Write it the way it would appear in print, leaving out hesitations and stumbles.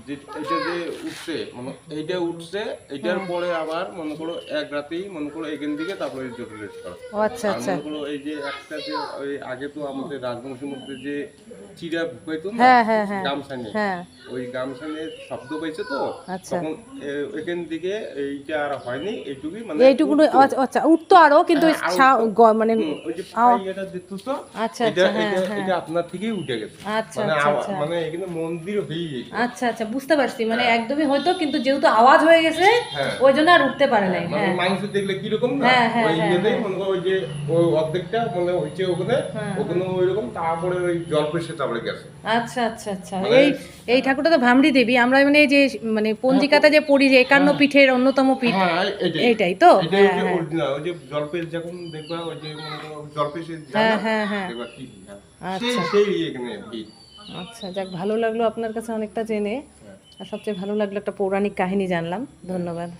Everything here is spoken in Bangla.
যে এটা যে উঠছে মানে এইটা উঠছে এটার পরে আবার মনে করো এক রাতেই মনে করো এখান থেকে তারপরে জটিলেট করা। ও আচ্ছা আর আচ্ছা। মনে করো এই যে একটা যে ওই আগে তো আমাদের রাজবংশের মধ্যে যে চিড়া ঢুকাইতো না হ্যাঁ হ্যাঁ হ্যাঁ গামছা নিয়ে, হ্যাঁ। ওই গামছানের শব্দ পাইছে তো আচ্ছা। তখন এখান থেকে এইটা আর হয়নি, এইটুকুই মানে এইটুকু উঠতো। আচ্ছা উঠতো আরো, কিন্তু ওই হ্যাঁ, আর উঠতো। মানে ওই যে পাইয়াটা দেখতেছো আচ্ছা এটা আচ্ছা হ্যাঁ এটা হ্যাঁ। এটা আপনার থেকেই উঠে গেছে। আচ্ছা মানে আচ্ছা আচ্ছা মানে এখানে মন্দির হয়ে গেছে। আচ্ছা আচ্ছা, বুঝতে পারছি, মানে একদমই হয়তো, কিন্তু যেহেতু আওয়াজ হয়ে গেছে হ্যাঁ। ওই জন্য আর উঠতে পারে নাই। মানে হ্যাঁ মানুষ দেখলে কিরকম না হ্যাঁ হ্যাঁ ওই হ্যাঁ ইয়েতেই হ্যাঁ। মনে করো ওই যে ওই অর্ধেকটা মনে হচ্ছে ওখানে হ্যাঁ, ওখানে ওইরকম, তারপরে ওই জল পেশে তারপরে গেছে। আচ্ছা আচ্ছা আচ্ছা। মানে এই ঠাকুরটা তো ভামড়ি দেবী, আমরা মানে এই যে মানে পঞ্জিকাতে যে পড়ি যে 51 পীঠের অন্যতম পীঠ, হ্যাঁ এইটাই তো। এটাই হ্যাঁ হচ্ছে হ্যাঁ অরিজিনাল। ওই যে জলপেশ যখন দেখবা ওই যে মনে করো জলপেশে হ্যাঁ জানা হ্যাঁ হ্যাঁ। দেখবা কি সেই আচ্ছা সেই এখানে ভিড়। আচ্ছা, যাক ভালো লাগলো আপনার কাছে অনেকটা জেনে, আর সবচেয়ে ভালো লাগলো একটা পৌরাণিক কাহিনী জানলাম। ধন্যবাদ।